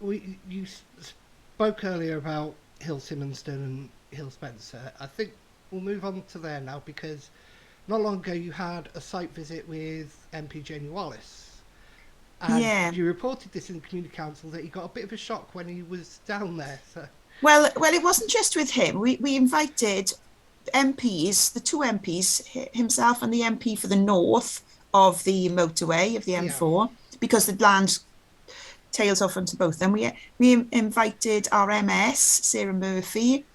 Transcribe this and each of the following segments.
You spoke earlier about Heol Simonstone and Heol Spencer. I think we'll move on to there now because not long ago you had a site visit with MP Jamie Wallace, and Yeah. you reported this in the community council that he got a bit of a shock when he was down there. So Well, it wasn't just with him. We invited MPs, the two MPs, himself and the MP for the north of the motorway of the yeah, M4, because the land tails off onto both. And we invited our MS, Sarah Murphy,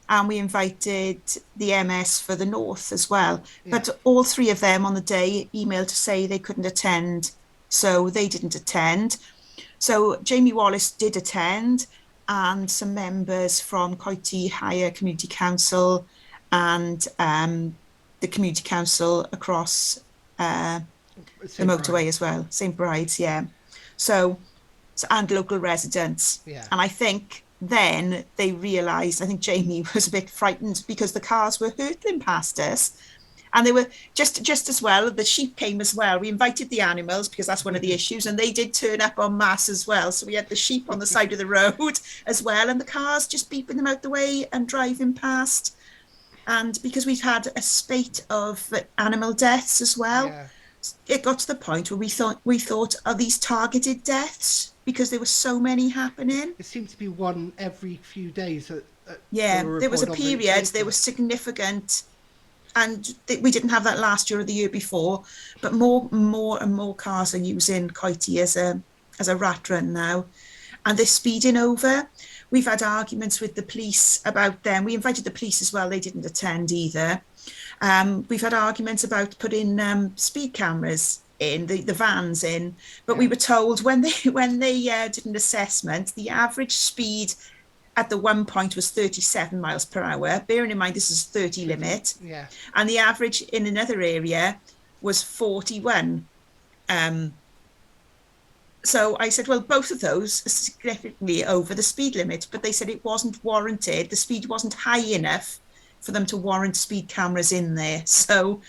and we invited the MS for the north as well. yeah, But all three of them on the day emailed to say they couldn't attend, so they didn't attend. So Jamie Wallace did attend, and some members from Coity Higher Community Council and the community council across the St motorway as Bride's. well, St. Bride's, yeah. So, and local residents. Yeah, And I think then they realised, I think Jamie was a bit frightened because the cars were hurtling past us, and they were just as well. The sheep came as well. We invited the animals because that's one of the issues, and they did turn up en masse as well. So we had the sheep on the side of the road as well, and the cars just beeping them out the way and driving past. And because we've had a spate of animal deaths as well, yeah. it got to the point where we thought, are these targeted deaths? Because there were so many happening. It seemed to be one every few days that Yeah, were there was a reported on the period, there was internet. significant, and we didn't have that last year or the year before, but more and more cars are using Coity as a rat run now, and they're speeding over. We've had arguments with the police about them. We invited the police as well; they didn't attend either. We've had arguments about putting speed cameras in the vans in, but we Yeah, were told when they when they did an assessment, the average speed at the one point was 37 miles per hour. Bearing in mind this is 30 30. limit, Yeah, and the average in another area was 41. Um, so I said, well, both of those are significantly over the speed limit, but they said it wasn't warranted. The speed wasn't high enough for them to warrant speed cameras in there. So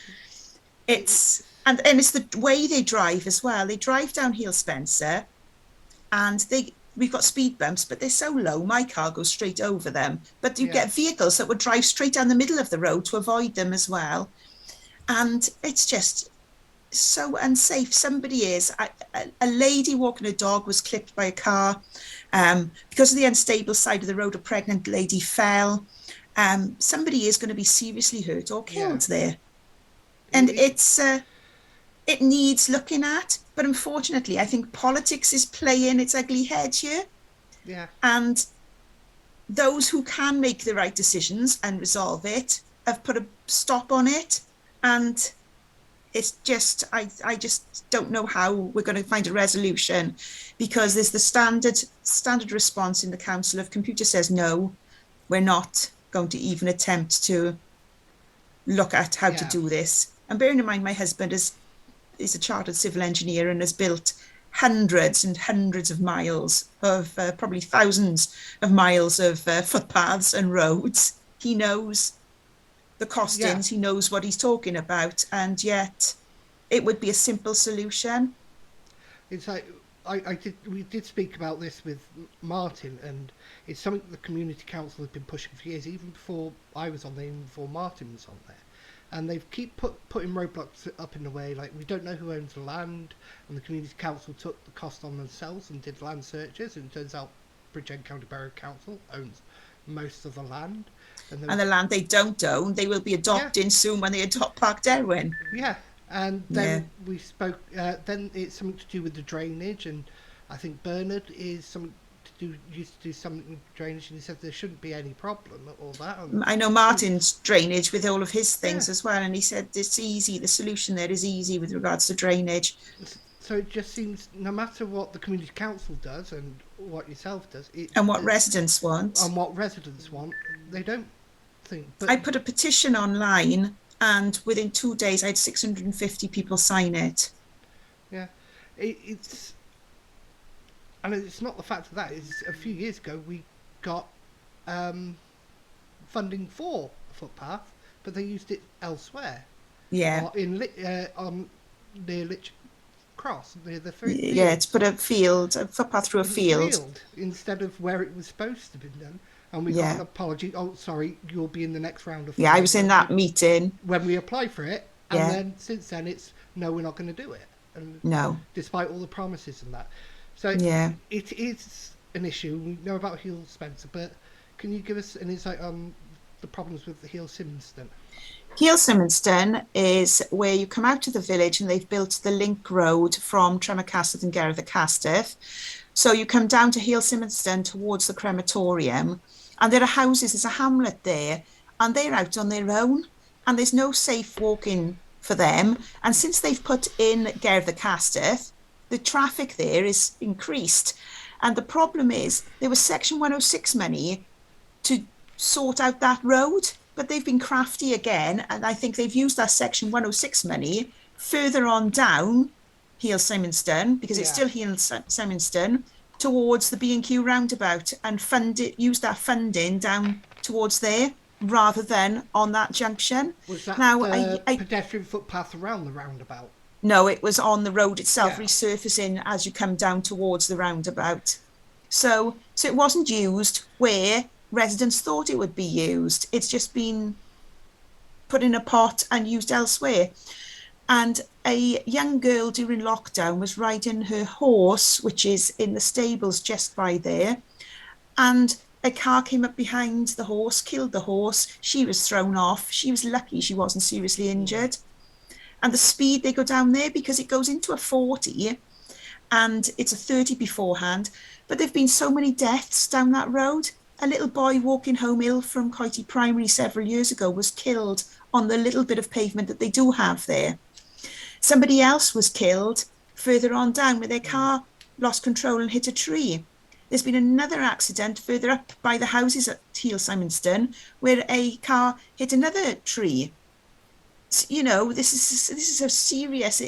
it's it's and it's the way they drive as well. They drive down Heol Spencer, and we've got speed bumps, but they're so low, my car goes straight over them. But you yeah. get vehicles that would drive straight down the middle of the road to avoid them as well. And it's just so unsafe. Somebody a lady walking a dog was clipped by a car. Because of the unstable side of the road, a pregnant lady fell. Somebody is going to be seriously hurt or Yeah. killed there. And It, it needs looking at. But unfortunately, I think politics is playing its ugly head here. yeah. And those who can make the right decisions and resolve it have put a stop on it. And it's just, I just don't know how we're going to find a resolution, because there's the standard response in the council of computer says no, we're not going to even attempt to look at how to Yeah. do this. And bearing in mind, my husband is a chartered civil engineer and has built hundreds and hundreds of miles of probably thousands of miles of footpaths and roads. He knows the Yeah. costings, he knows what he's talking about, and yet it would be a simple solution. It's like I did. We did speak about this with Martin, and it's something the community council have been pushing for years, even before I was on there, even before Martin was on there. And they've keep putting roadblocks up in the way. Like we don't know who owns the land, and the community council took the cost on themselves and did land searches. And it turns out Bridgend County Borough Council owns most of the land, and there And was the land they don't own, they will be yeah, adopting soon when they adopt Park Derwin. yeah. And Yeah. then we spoke. Then it's something to do with the drainage, and I think Bernard is something to do. Used to do something with drainage, and he said there shouldn't be any problem at all that. And I know since Martin's drainage with all of his yeah, things as well, and he said it's easy. The solution there is easy with regards to drainage. so it just seems no matter what the community council does and what yourself does, it And what residents want. and what residents want, they don't think. But I put a petition online, and within 2 days, I had 650 people sign it. yeah, it's and it's not the fact of that. It's a few years ago we got um, funding for a footpath, but they used it elsewhere Yeah. or in near Lich. cross near the Yeah, to fields. put a footpath through a In a field. field instead of where it was supposed to be done. And we got an Yeah. apology. Oh, sorry, you'll be in the next round of Yeah, I funding was in that meeting. when we apply for it. And Yeah. then since then, it's no, we're not going to do it. And No. despite all the promises and that, so Yeah. it is an issue. We know about Heol Spencer, but can you give us an insight on the problems with the Heol Simonstone? Heol Simonstone is where you come out of the village and they've built the link road from Tremacastell and Gerrard the Castell. So you come down to Heol Simonstone towards the crematorium, and there are houses, there's a hamlet there, and they're out on their own, and there's no safe walking for them. And since they've put in Gerrard the Castell, the traffic there is increased. And the problem is there was Section 106 money to sort out that road, but they've been crafty again. And I think they've used that Section 106 money further on down Heol Simonstone, because it's Yeah. still Heol Simonstone, towards the B&Q roundabout, and use that funding down towards there rather than on that junction. Was that Now, the pedestrian footpath around the roundabout? no, it was on the road itself, Yeah. resurfacing as you come down towards the roundabout. So it wasn't used where residents thought it would be used. It's just been put in a pot and used elsewhere. And a young girl during lockdown was riding her horse, which is in the stables just by there, and a car came up behind the horse, killed the horse. She was thrown off. She was lucky she wasn't seriously Mm. injured. And the speed they go down there, because it goes into a 40 and it's a 30 beforehand. But there've been so many deaths down that road. A little boy walking home ill from Coity Primary several years ago was killed on the little bit of pavement that they do have there. Somebody else was killed further on down where their car lost control and hit a tree. There's been another accident further up by the houses at Heol Simonstone where a car hit another tree. You know, this is a serious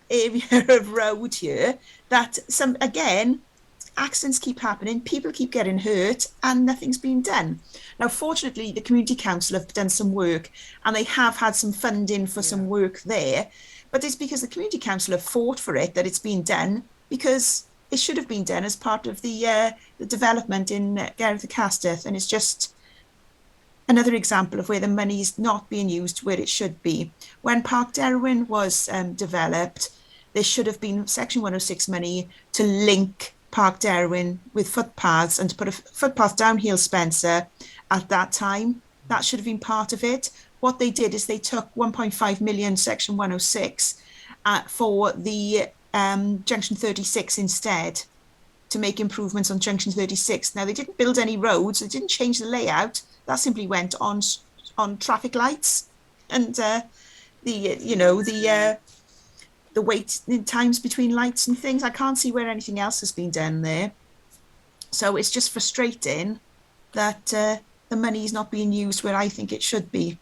area of road here that some again accidents keep happening, people keep getting hurt, and nothing's been done. Now, fortunately, the community council have done some work, and they have had some funding for Yeah. some work there. But it's because the community council have fought for it that it's been done, because it should have been done as part of the development in Gerrard the Castell, and it's just another example of where the money is not being used where it should be. When Park Derwin was developed, there should have been Section 106 money to link Park Derwin with footpaths and to put a footpath down Heol Spencer at that time. That should have been part of it. What they did is they took 1.5 million Section 106 for the Junction 36 instead, to make improvements on Junction 36. Now, they didn't build any roads, they didn't change the layout. That simply went on traffic lights and the wait in times between lights and things. I can't see where anything else has been done there. So it's just frustrating that the money is not being used where I think it should be.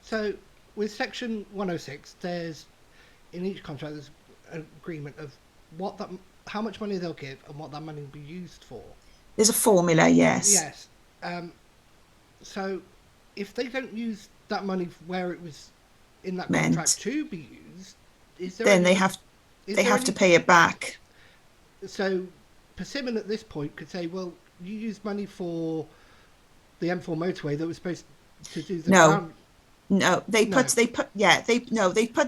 So with Section 106, there's in each contract there's an agreement of what that, how much money they'll give and what that money will be used for. There's a formula, yes. Yes. Um, so if they don't use that money where it was in that contract Meant. to be used, is there Then any? Is they there have to any? pay it back. So Persimmon at this point could say, well, you used money for the M4 motorway that was supposed to do the No, ground. no, No.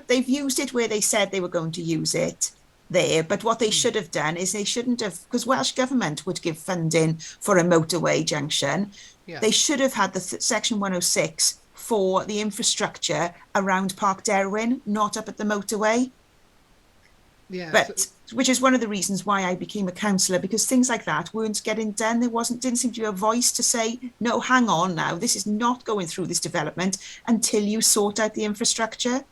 they've used it where they said they were going to use it there. But what they should have done is they shouldn't have, because Welsh government would give funding for a motorway junction. Yeah. They should have had the Section 106 for the infrastructure around Park Derwin, not up at the motorway. Yeah. So, But which is one of the reasons why I became a councillor, because things like that weren't getting done. There didn't seem to be a voice to say, no, hang on now, this is not going through this development until you sort out the infrastructure.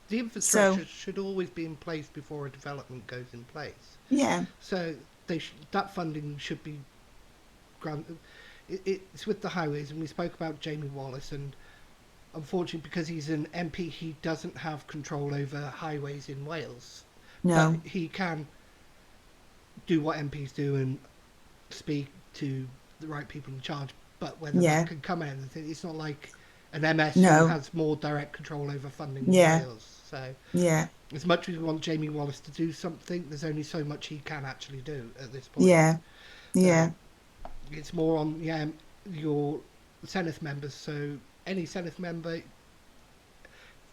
the So infrastructure should always be in place before a development goes in place. yeah, So that funding should be granted. It's with the highways, and we spoke about Jamie Wallace, and unfortunately, because he's an MP, he doesn't have control over highways in Wales. But no, he can do what MPs do and speak to the right people in charge. But whether yeah, that can come in, it's not like an MS who No. has more direct control over funding in Yeah. Wales. So Yeah. as much as we want Jamie Wallace to do something, there's only so much he can actually do at this point. Yeah. Uh, Yeah. it's more on your Senedd members. So any Senedd member,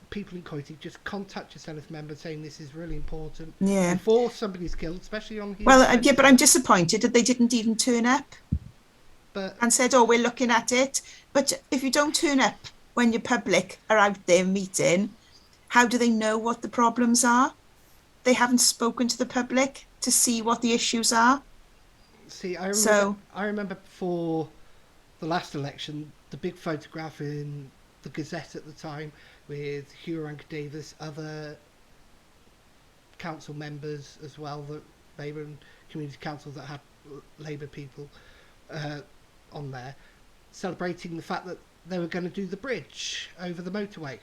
people in Coity, just contact your Senedd member saying this is really important Yeah. before somebody's killed, especially on Heol Well, yeah, but I'm Simonstone. disappointed that they didn't even turn up But and said, "Oh, we're looking at it." But if you don't turn up when your public are out there meeting, how do they know what the problems are? They haven't spoken to the public to see what the issues are. see, So, I remember for the last election, the big photograph in the Gazette at the time with Hugh Rank Davis, other council members as well that Labour and community council that had Labour people uh, on there, celebrating the fact that they were going to do the bridge over the motorway.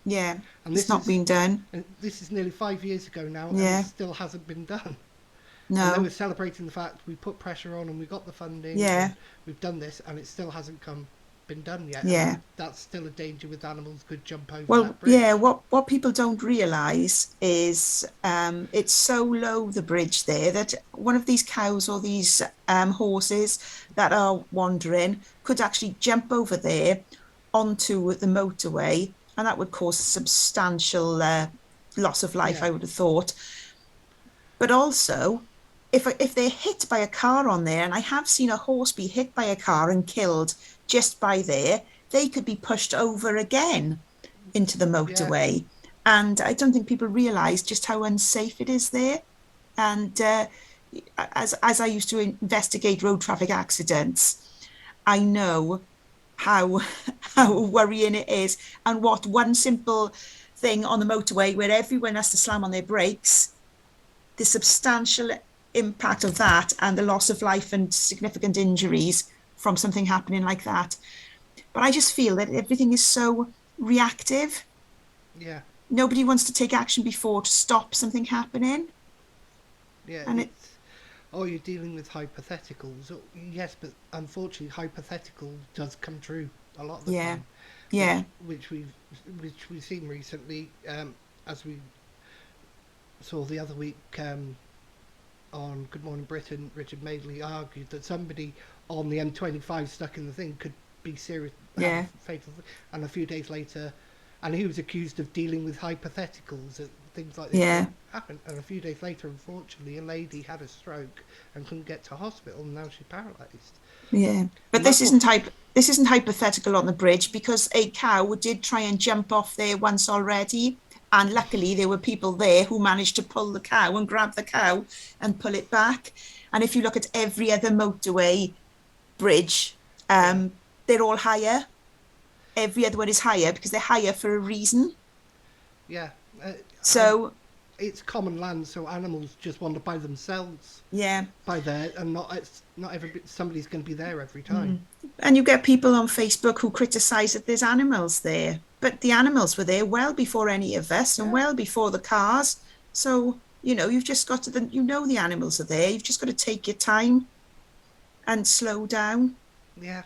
yeah, And it's not been done. this is nearly 5 years ago now, and it Yeah, still hasn't been done. And they were no, celebrating the fact we put pressure on and we got the funding and yeah, we've done this, and it still hasn't been done yet. And yeah. that's still a danger with animals could jump over Well, that yeah, bridge. what people don't realise is it's so low, the bridge there, that one of these cows or these horses that are wandering could actually jump over there onto the motorway, and that would cause substantial loss of life, Yeah, I would have thought. But also, if they're hit by a car on there, and I have seen a horse be hit by a car and killed just by there, they could be pushed over again into the yeah, motorway. And I don't think people realise just how unsafe it is there. And as I used to investigate road traffic accidents, I know how how worrying it is, and what one simple thing on the motorway where everyone has to slam on their brakes, the substantial impact of that and the loss of life and significant injuries from something happening like that. But I just feel that everything is so reactive. yeah, Nobody wants to take action before to stop something happening. yeah. And it, It's oh, you're dealing with hypotheticals. Oh, yes, but unfortunately, hypothetical does come true a lot of the yeah, time, yeah, which we've seen recently, as we saw the other week on Good Morning Britain. Richard Madeley argued that somebody on the M25 stuck in the thing could be serious, have yeah, a fatal, and a few days later, and he was accused of dealing with hypotheticals that things like this yeah, could happen. And a few days later, unfortunately, a lady had a stroke and couldn't get to hospital, and now she's paralysed. yeah. But And that's what, this isn't hypothetical on the bridge, because a cow did try and jump off there once already. And luckily, there were people there who managed to pull the cow and grab the cow and pull it back. And if you look at every other motorway bridge, yeah, they're all higher. Every other one is higher because they're higher for a reason. yeah, uh, and So, it's common land, so animals just wander by themselves yeah. by there, and not every somebody's going to be there every time. Mm. And you get people on Facebook who criticize that there's animals there, but the animals were there well before any of us and Yeah, well before the cars. So, you've just got to, the animals are there. You've just got to take your time and slow down. yeah.